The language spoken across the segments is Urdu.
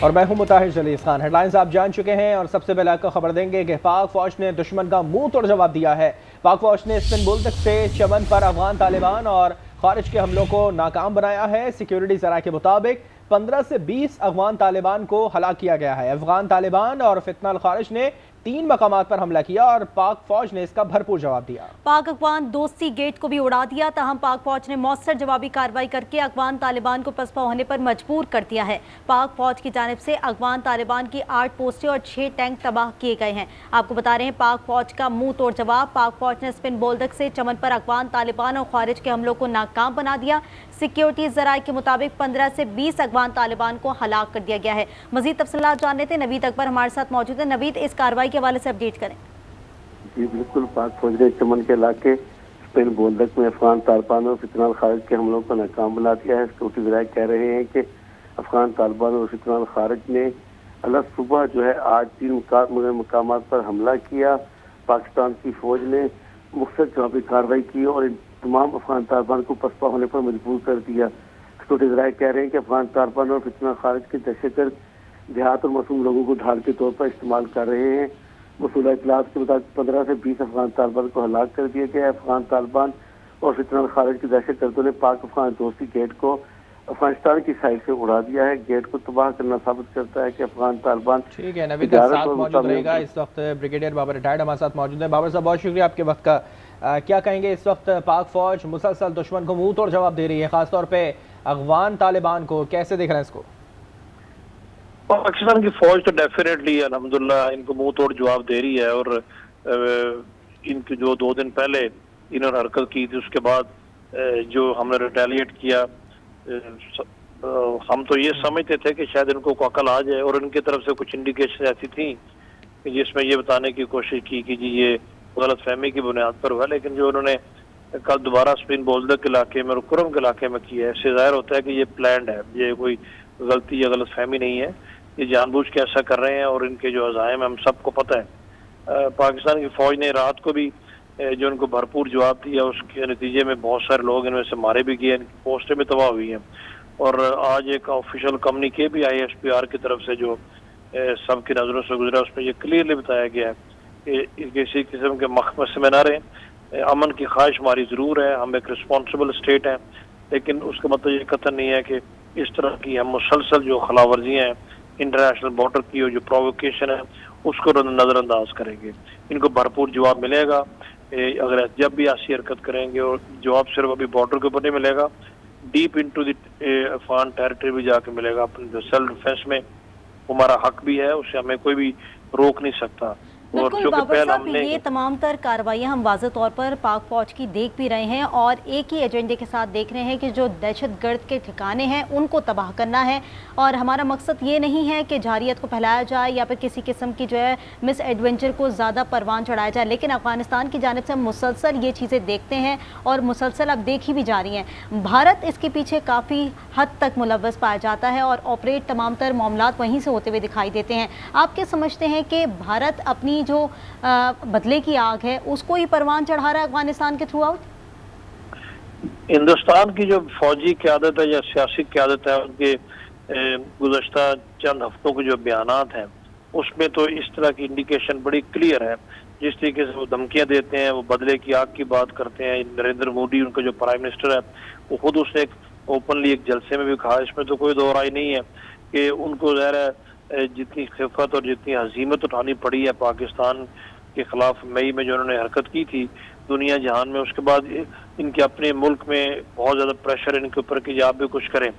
اور میں ہوں مطاہر جلیس خان۔ ہیڈلائنز آپ جان چکے ہیں اور سب سے پہلے آپ کو خبر دیں گے کہ پاک فوج نے دشمن کا منہ توڑ جواب دیا ہے۔ پاک فوج نے اسپن بولدک سے چمن پر افغان طالبان اور خارج کے حملوں کو ناکام بنایا ہے۔ سیکیورٹی ذرائع کے مطابق 15 سے 20 افغان طالبان کو ہلاک کیا گیا ہے۔ افغان طالبان اور فتنہ الخارج نے 3 مقامات پر حملہ کیا اور پاک فوج نے اس کا بھرپور جواب دیا۔ پاک افغان دوستی گیٹ کو بھی اڑا دیا، تاہم پاک فوج نے مؤثر جوابی کارروائی کر کے افغان طالبان کو پسپا ہونے پر مجبور کر دیا ہے۔ پاک فوج کی جانب سے افغان طالبان کی 8 پوسٹیں اور 6 ٹینک تباہ کیے گئے ہیں۔ آپ کو بتا رہے ہیں پاک فوج کا منہ توڑ جواب۔ پاک فوج نے اسپن بولدک سے چمن پر افغان طالبان اور خارج کے حملوں کو ناکام بنا دیا۔ سیکیورٹی ذرائع کے مطابق 15 سے 20 افغان طالبان کو ہلاک کر دیا گیا ہے۔ مزید تفصیلات جاننے تھے نوید اکبر ہمارے ساتھ موجود ہیں۔ نوید، اس کارروائی کے حوالے سے اپڈیٹ کریں۔ جی بالکل، پاک فوج نے چمن کے علاقے اسپین بولدک میں افغان طالبان اور فتنہ الخارج کے حملوں کو ناکام بنا دیا ہے۔ سیکورٹی ذرائع کہہ رہے ہیں کہ افغان طالبان اور فتنہ الخارج نے اللہ صبح آج 3 مقامات پر حملہ کیا۔ پاکستان کی فوج نے مختصر جوابی کارروائی کی اور ان تمام افغان طالبان کو پسپا ہونے پر مجبور کر دیا۔ سیکورٹی ذرائع کہہ رہے ہیں کہ افغان طالبان اور فتنہ الخارج کے دہشت گرد دیہات اور معصوم لوگوں کو ڈھال کے طور پر استعمال کر رہے ہیں۔ موصولہ اطلاعات کے مطابق 15 سے 20 افغان طالبان کو ہلاک کر دیا گیا ہے۔ افغان طالبان اور فتنہ الخارج کے دہشت گردوں نے پاک افغان دوستی گیٹ کو افغانستان کی سائڈ سے اڑا دیا ہے۔ گیٹ کو تباہ کرنا ثابت کرتا ہے کہ افغان طالبان ٹھیک ہے، نوید ساتھ موجود رہے گا۔ اس وقت بریگیڈیئر بابر ریٹائرڈ ہمارے ساتھ موجود ہیں۔ بابر صاحب، بہت شکریہ آپ کے وقت کا۔ کیا کہیں گے، اس وقت پاک فوج مسلسل دشمن کو منہ توڑ جواب دے رہی ہے، خاص طور پہ افغان طالبان کو، کیسے دیکھ رہے ہیں اس کو؟ پاکستان کی فوج تو ڈیفینیٹلی الحمدللہ ان کو منہ توڑ جواب دے رہی ہے، اور ان کی جو 2 دن پہلے انہوں نے حرکت کی تھی، اس کے بعد جو ہم نے ریٹیلیٹ کیا، ہم تو یہ سمجھتے تھے کہ شاید ان کو عقل آ جائے، اور ان کی طرف سے کچھ انڈیکیشن ایسی تھیں جس میں یہ بتانے کی کوشش کی کہ جی یہ غلط فہمی کی بنیاد پر ہوا، لیکن جو انہوں نے کل دوبارہ اسپن بولدک علاقے میں اور کرم کے علاقے میں کیا ہے، اس سے ظاہر ہوتا ہے کہ یہ پلانڈ ہے، یہ کوئی غلطی یا غلط فہمی نہیں ہے، یہ جان بوجھ کے ایسا کر رہے ہیں، اور ان کے جو عزائم ہیں ہم سب کو پتہ ہے۔ پاکستان کی فوج نے رات کو بھی جو ان کو بھرپور جواب دیا، اس کے نتیجے میں بہت سارے لوگ ان میں سے مارے بھی گئے، ان کی پوسٹیں بھی تباہ ہوئی ہیں، اور آج ایک آفیشیل کمیونیکے بھی آئی ایس پی آر کی طرف سے جو سب کی نظروں سے گزرا، اس میں یہ کلیئرلی بتایا گیا ہے کہ کسی قسم کے مخمصے میں نہ رہیں۔ امن کی خواہش ہماری ضرور ہے، ہم ایک رسپانسبل اسٹیٹ ہیں، لیکن اس کا مطلب یہ قطعاً نہیں ہے کہ اس طرح کی ہم مسلسل جو خلا ورزیاں ہیں انٹرنیشنل بارڈر کی اور جو پرووکیشن ہے اس کو نظر انداز کریں گے۔ ان کو بھرپور جواب ملے گا اگر جب بھی ایسی حرکت کریں گے، اور جواب صرف ابھی بارڈر کے اوپر نہیں ملے گا، deep into the Afghan territory بھی جا کے ملے گا۔ اپنے جو سیلف ڈیفینس میں ہمارا حق بھی ہے، اسے ہمیں کوئی بھی روک نہیں سکتا۔ بالکل بابر صاحب، یہ تمام تر کارروائیاں ہم واضح طور پر پاک فوج کی دیکھ بھی رہے ہیں، اور ایک ہی ایجنڈے کے ساتھ دیکھ رہے ہیں کہ جو دہشت گرد کے ٹھکانے ہیں ان کو تباہ کرنا ہے، اور ہمارا مقصد یہ نہیں ہے کہ جارحیت کو پھیلایا جائے یا پھر کسی قسم کی مس ایڈونچر کو زیادہ پروان چڑھایا جائے، لیکن افغانستان کی جانب سے ہم مسلسل یہ چیزیں دیکھتے ہیں اور مسلسل اب دیکھی بھی جا رہی ہیں۔ بھارت اس کے پیچھے کافی حد تک ملوث پایا جاتا ہے اور آپریٹ تمام تر معاملات وہیں سے ہوتے ہوئے دکھائی دیتے ہیں۔ آپ کیا سمجھتے ہیں کہ بھارت اپنی جو بدلے کی آگ ہے اس کو ہی پروان چڑھا رہا ہے افغانستان کے تھرو آؤٹ؟ ہندوستان کی جو فوجی قیادت ہے یا سیاسی قیادت ہے، ان کے گزشتہ چند ہفتوں کے جو بیانات ہیں اس میں تو اس طرح کی انڈیکیشن بڑی کلیئر ہے۔ جس طریقے سے وہ دھمکیاں دیتے ہیں، وہ بدلے کی آگ کی بات کرتے ہیں۔ نریندر مودی ان کا جو پرائم منسٹر ہے، وہ خود اس نے ایک اوپنلی ایک جلسے میں بھی کہا، اس میں تو کوئی دو رائے نہیں ہے کہ ان کو ظاہر ہے جتنی خفت اور جتنی ہزیمت اٹھانی پڑی ہے پاکستان کے خلاف مئی میں جو انہوں نے حرکت کی تھی دنیا جہان میں، اس کے بعد ان کے اپنے ملک میں بہت زیادہ پریشر ان کے اوپر کہ آپ بھی کچھ کریں۔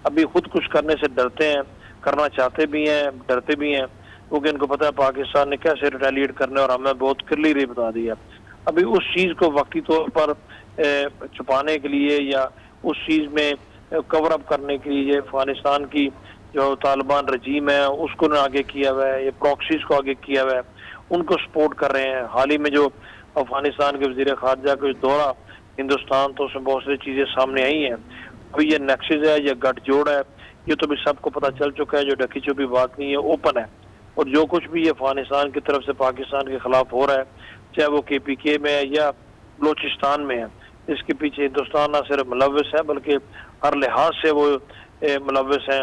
ابھی خود کچھ کرنے سے ڈرتے ہیں، کرنا چاہتے بھی ہیں، ڈرتے بھی ہیں، کیونکہ ان کو پتہ ہے پاکستان نے کیسے ریٹیلیٹ کرنے، اور ہمیں بہت کلیئرلی بتا دیا۔ ابھی اس چیز کو وقتی طور پر چھپانے کے لیے یا اس چیز میں کور اپ کرنے کے لیے افغانستان کی جو طالبان رجیم ہے اس کو آگے کیا ہوا ہے، یہ پراکسیز کو آگے کیا ہوا ہے، ان کو سپورٹ کر رہے ہیں۔ حال ہی میں جو افغانستان کے وزیر خارجہ کا دورہ ہندوستان، تو اس میں بہت سی چیزیں سامنے آئی ہیں۔ ابھی یہ نیکسس ہے، یہ گٹھ جوڑ ہے، یہ تو بھی سب کو پتہ چل چکا ہے، جو ڈکی چھپی بات نہیں ہے، اوپن ہے۔ اور جو کچھ بھی یہ افغانستان کی طرف سے پاکستان کے خلاف ہو رہا ہے، چاہے وہ کے پی کے میں ہے یا بلوچستان میں ہے، اس کے پیچھے ہندوستان نہ صرف ملوث ہے بلکہ ہر لحاظ سے وہ ملوث ہیں۔